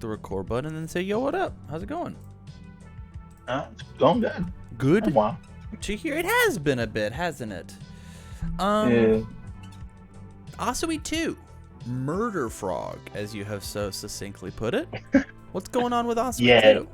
the record button and then say, yo, what up? How's it going? It's going good. Good? Wow. To hear it has been a bit, hasn't it? Yeah. Asui 2. Murder Frog, as you have so succinctly put it. What's going on with Asui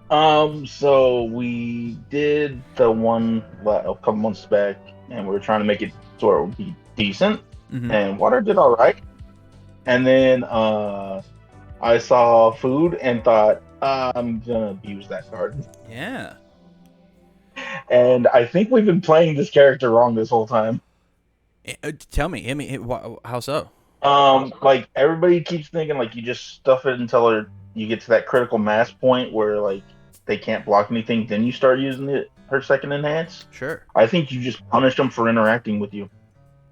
2? So we did the one a couple months back, and we were trying to make it so it would be decent. Mm-hmm. And water did all right. And then I saw food and thought, I'm gonna abuse that card. Yeah. And I think we've been playing this character wrong this whole time. Tell me, how so? Like everybody keeps thinking like you just stuff it until you get to that critical mass point where like they can't block anything, then you start using her second enhance. Sure. I think you just punish them for interacting with you.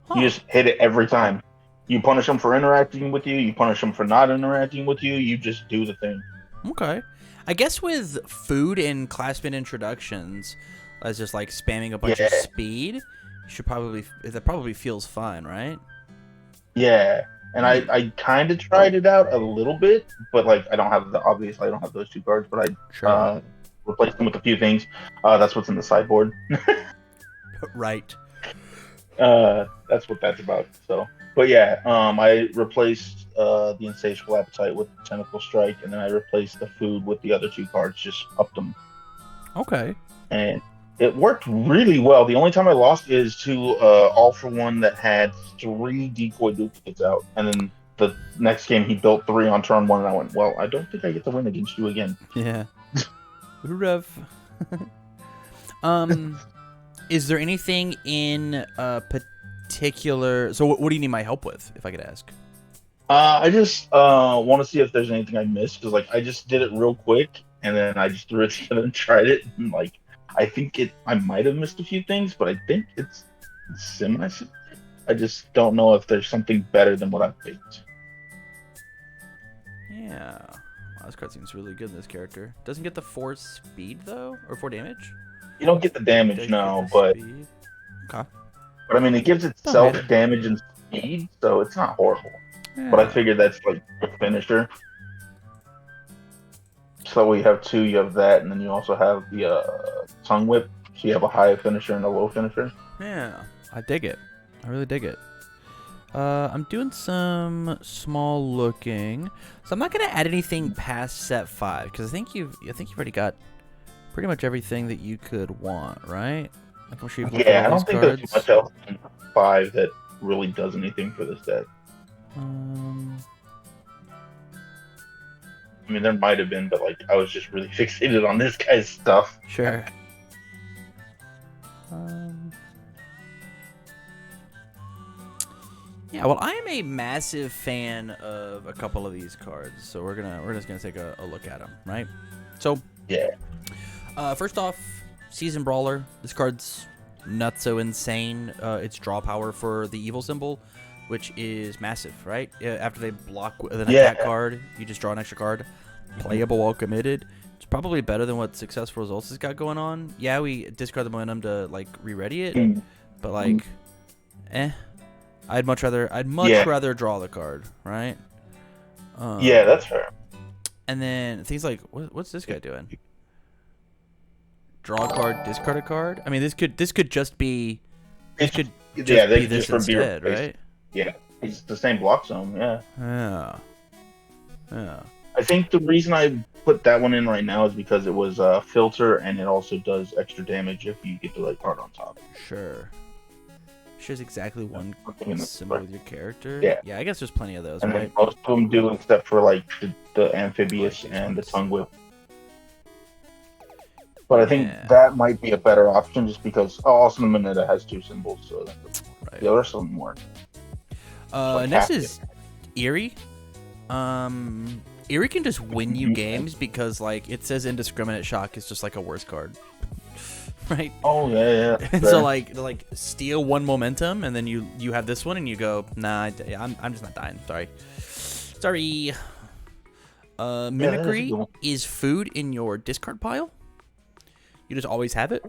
Huh. You just hit it every time. You punish them for interacting with you. You punish them for not interacting with you. You just do the thing. Okay. I guess with food and classmate introductions, as just like spamming a bunch of speed, that probably feels fine, right? Yeah. And I kind of tried it out a little bit, but like obviously I don't have those two cards, but I replaced them with a few things. That's what's in the sideboard. Right. That's what that's about. So, but yeah, I replaced the Insatiable Appetite with Tentacle Strike, and then I replaced the food with the other two cards, just upped them. Okay. And it worked really well. The only time I lost is to All For One that had 3 decoy duplicates out, and then the next game he built 3 on turn 1, and I went, well, I don't think I get to win against you again. Yeah. Rough. Is there anything in particular? So, what do you need my help with, if I could ask? I just want to see if there's anything I missed, because like I just did it real quick, and then I just threw it together and tried it, and like I think I might have missed a few things, but I think it's semi. I just don't know if there's something better than what I picked. Yeah. Wow, this card seems really good in this character. Doesn't get the 4 speed, though? Or 4 damage? You don't get the damage, no, but... Speed. Okay. But I mean, it gives itself damage and speed, so it's not horrible. Yeah. But I figured that's like the finisher. So we have 2, you have that, and then you also have the Tongue Whip. So you have a high finisher and a low finisher. Yeah, I dig it. I really dig it. I'm doing some small looking, so I'm not gonna add anything past set 5 because I think you've already got pretty much everything that you could want, right? Like I'm sure you've I don't think there's much else in 5 that really does anything for this deck. I mean, there might have been, but like I was just really fixated on this guy's stuff. Sure. Yeah, well, I am a massive fan of a couple of these cards, so we're just gonna take a look at them, right? So yeah. First off, Season Brawler. This card's not so insane. It's draw power for the evil symbol, which is massive, right? After they block with an attack card, you just draw an extra card. Playable while committed. It's probably better than what Successful Results has got going on. Yeah, we discard the momentum to like re-ready it, but like, I'd much rather draw the card, right? Yeah, that's fair. And then things like what's this guy doing? Draw a card, discard a card. I mean, this could just be. This could just be this instead, right? Yeah, it's the same block zone. Yeah. Yeah. I think the reason I put that one in right now is because it was a filter, and it also does extra damage if you get the right card on top. Sure. Shares exactly one symbol with your character. Yeah. I guess there's plenty of those. And right? then most of them do, except for like the amphibious and the tongue whip. But I think that might be a better option, just because also the Mineta has 2 symbols, so the other some work. Next is Eerie. Eerie can just win you games because like it says Indiscriminate Shock is just like a worse card. Right? Oh yeah. And so like steal 1 momentum, and then you have this one, and you go, nah, I'm just not dying. Sorry. Mimicry is food in your discard pile. You just always have it.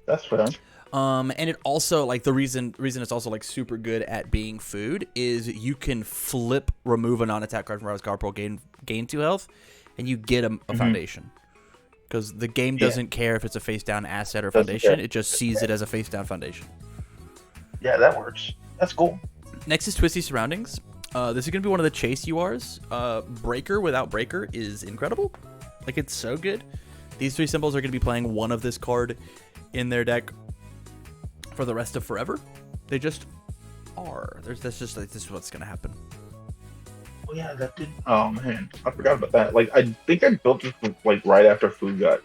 That's fair. And it also, like, the reason it's also, like, super good at being food is you can flip remove a non-attack card from Rise Card Pool, gain 2 health, and you get a foundation. Because the game doesn't care if it's a face-down asset or foundation. It just sees it as a face-down foundation. Yeah, that works. That's cool. Next is Twisty Surroundings. This is going to be one of the chase URs. Breaker without Breaker is incredible. Like, it's so good. These 3 symbols are going to be playing one of this card in their deck for the rest of forever. They just are. That's just like, this is what's going to happen. Oh yeah, that did. Oh man, I forgot about that. Like, I think I built this like right after food got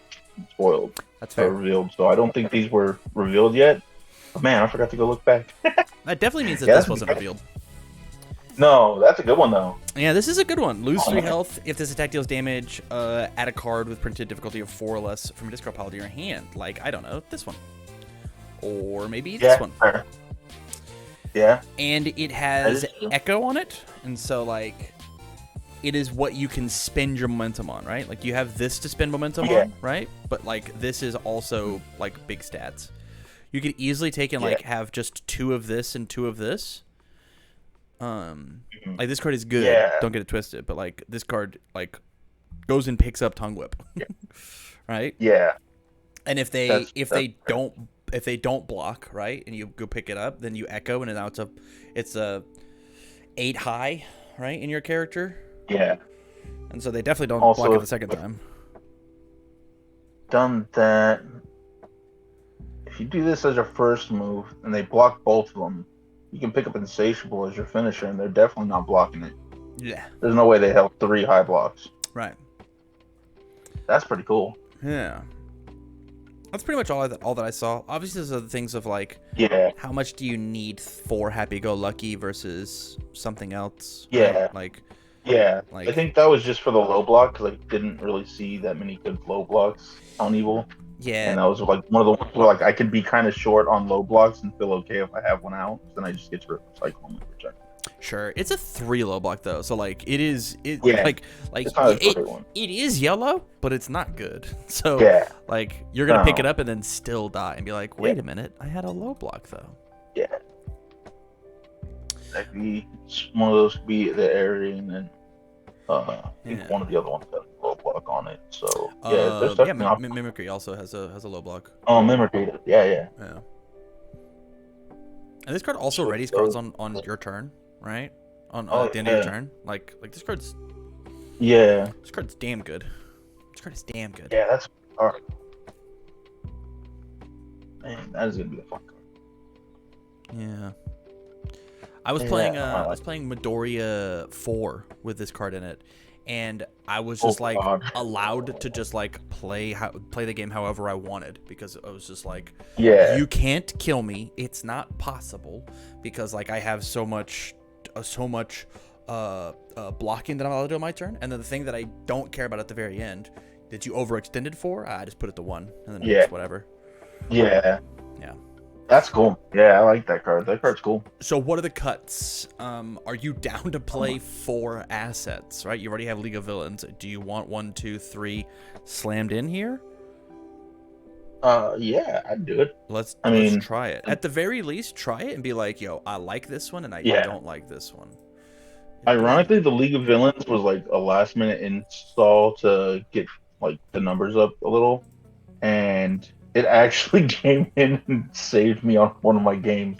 spoiled. That's fair. Revealed. So I don't think these were revealed yet. But man, I forgot to go look back. That definitely means that this wasn't revealed. No, that's a good one though. Yeah, this is a good one. Lose 3 health if this attack deals damage. Add a card with printed difficulty of 4 or less from your discard pile to your hand. Like, I don't know, this one. Or maybe this one. Fair. Yeah. And it has Echo on it. And so, like, it is what you can spend your momentum on, right? Like, you have this to spend momentum on, right? But, like, this is also, like, big stats. You could easily take and, like, have just 2 of this and 2 of this. Like, this card is good. Don't get it twisted. But, like, this card, like, goes and picks up Tongue Whip. Right? Yeah. And if they don't block, right, and you go pick it up, then you echo, and now it's a 8 high, right, in your character. Yeah. And so they definitely don't also, block it the second time. Done that. If you do this as your first move and they block both of them, you can pick up Insatiable as your finisher, and they're definitely not blocking it. Yeah. There's no way they help 3 high blocks. Right. That's pretty cool. Yeah. That's pretty much all that I saw. Obviously, those are the things of, like, how much do you need for Happy-Go-Lucky versus something else? Yeah. Right? Like, I think that was just for the low block, because I didn't really see that many good low blocks on Evil. Yeah. And that was, like, one of the ones where, like, I could be kind of short on low blocks and feel okay if I have one out. Then I just get to recycle them every turn. Sure, it's a 3 low block though, so like it is it is yellow, but it's not good. So like you're gonna pick it up and then still die and be like, wait a minute, I had a low block though. Yeah, like one of those could be the area, and then I think one of the other ones has a low block on it. So there's definitely Mimicry also has a low block. Oh, Mimicry, yeah. And this card also readies cards on your turn. Right? On the end of your turn. Like this card's... Yeah. This card's damn good. This card is damn good. Yeah, that's hard. Man, that is going to be a fun card. Yeah. I was playing Midoriya 4 with this card in it. And I was just allowed to just like play the game however I wanted, because I was just like, you can't kill me. It's not possible, because like I have so much blocking that I'm allowed to do on my turn, and then the thing that I don't care about at the very end that you overextended for, I just put it to 1, and then it's whatever. Yeah. That's cool. Yeah, I like that card. That card's cool. So what are the cuts? Are you down to play 4 assets, right? You already have League of Villains. Do you want 1, 2, 3 slammed in here? Yeah, I'd do it. Let's try it. At the very least, try it and be like, yo, I like this one and I don't like this one. Ironically, the League of Villains was like a last minute install to get like the numbers up a little, and it actually came in and saved me on one of my games.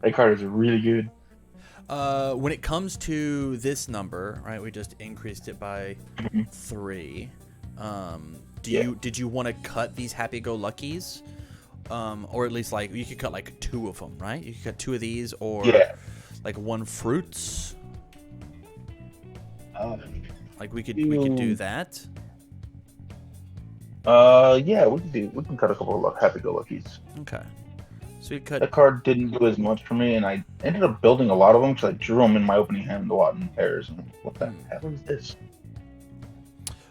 That card is really good. When it comes to this number, right, we just increased it by 3. Did you want to cut these Happy-Go-Luckies? Or at least like you could cut like 2 of them, right? You could cut 2 of these, or like 1 fruits. Like we could do that. Yeah, we can cut a couple of Happy-Go-Luckies. Okay. So we cut. That card didn't do as much for me, and I ended up building a lot of them because I drew them in my opening hand a lot in pairs. And what the hell is this?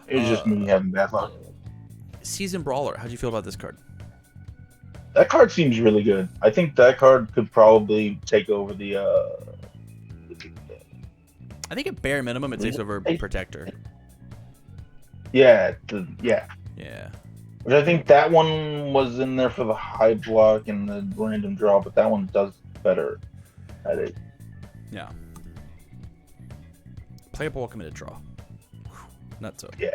It was just me having bad luck. Season Brawler. How'd you feel about this card? That card seems really good. I think that card could probably take over the. I think at bare minimum it takes over Protector. Yeah. Yeah. Which I think that one was in there for the high block and the random draw, but that one does better at it. Yeah. Playable or committed draw. Not so. Yeah.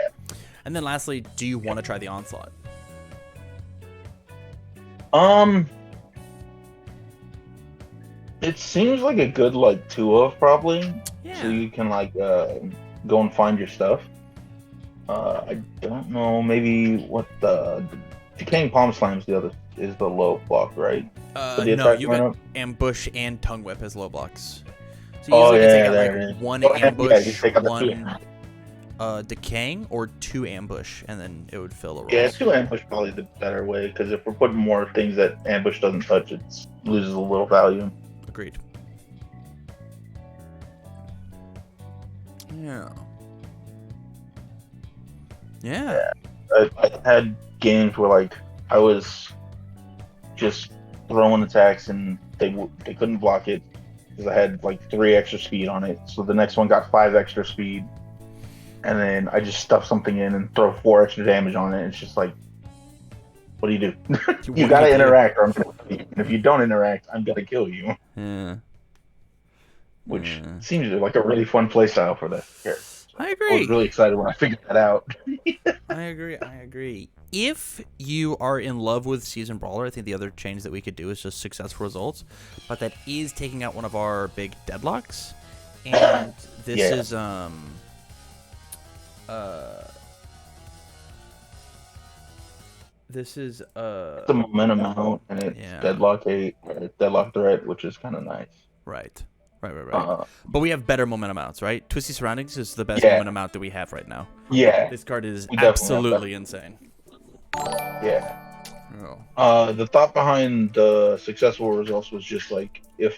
And then lastly, do you want to try the onslaught? It seems like a good like 2 of probably. Yeah. So you can like go and find your stuff. I don't know, maybe what the Decaying Palm Slams the other is the low block, right? No, you got ambush and tongue whip as low blocks. So you Oh usually yeah, can there take it out is. like one Oh, yeah, ambush, you take out the one decaying, or 2 ambush, and then it would fill the rolls. Yeah, 2 ambush probably the better way, because if we're putting more things that ambush doesn't touch, it loses a little value. Agreed. Yeah. Yeah. I had games where like I was just throwing attacks and they couldn't block it because I had like 3 extra speed on it. So the next one got 5 extra speed, and then I just stuff something in and throw 4 extra damage on it. It's just like, what do you do? You gotta interact, or I'm gonna kill you. And if you don't interact, I'm gonna kill you. Yeah. Which seems like a really fun playstyle for that character. I agree. I was really excited when I figured that out. I agree. If you are in love with Season Brawler, I think the other change that we could do is just successful results. But that is taking out one of our big deadlocks. And this is the momentum out, and it's deadlock 8, deadlock threat, which is kind of nice. Right. But we have better momentum mounts, right? Twisty Surroundings is the best momentum mount that we have right now. Yeah. This card is absolutely insane. Yeah. The thought behind the successful results was just like, it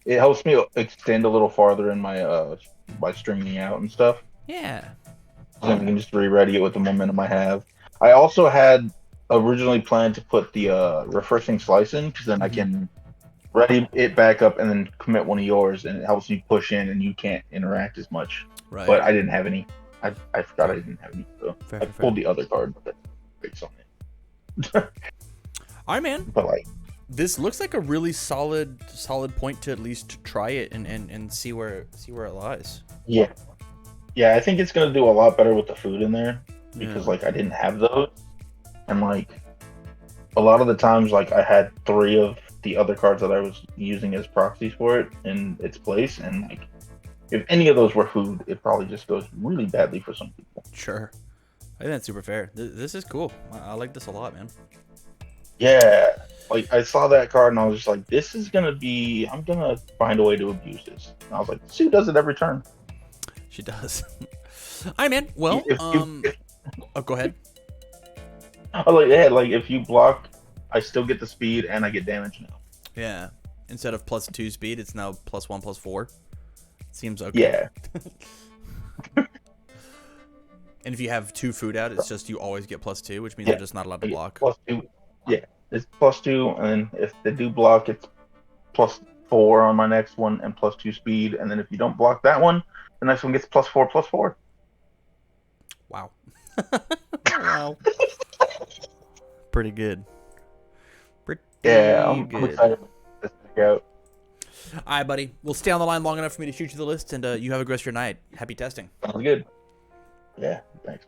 helps me extend a little farther in my by stringing out and stuff. Yeah. So I can just re-ready it with the momentum I have. I also had originally planned to put the refreshing slice in, because then I can ready it back up and then commit one of yours, and it helps me push in and you can't interact as much. Right. But I didn't have any. I forgot I didn't have any, so I pulled the other card, but it's on it. All right, man. But like, this looks like a really solid point to at least try it and see where it lies. Yeah, I think it's gonna do a lot better with the food in there, because like I didn't have those, and like a lot of the times like I had 3 of the other cards that I was using as proxies for it in its place, and like if any of those were food, it probably just goes really badly for some people. Sure. I think that's super fair. This is cool. I like this a lot, man. Yeah, like I saw that card and I was just like, this is gonna be, I'm gonna find a way to abuse this. And I was like, Sue does it every turn. She does. All right, man. Well, go ahead. Oh, like if you block, I still get the speed and I get damage now. Yeah. Instead of +2 speed, it's now +1/+4. Seems okay. Yeah. And if you have 2 food out, it's just you always get +2, which means they're just not allowed to block. +2. Yeah, it's +2, and if they do block, it's +4 on my next one and +2 speed. And then if you don't block that one, the next one gets +4/+4. Wow. Wow. Pretty good. I'm excited to check out. All right, buddy. We'll stay on the line long enough for me to shoot you the list, and you have a great rest of your night. Happy testing. Sounds good. Yeah, thanks.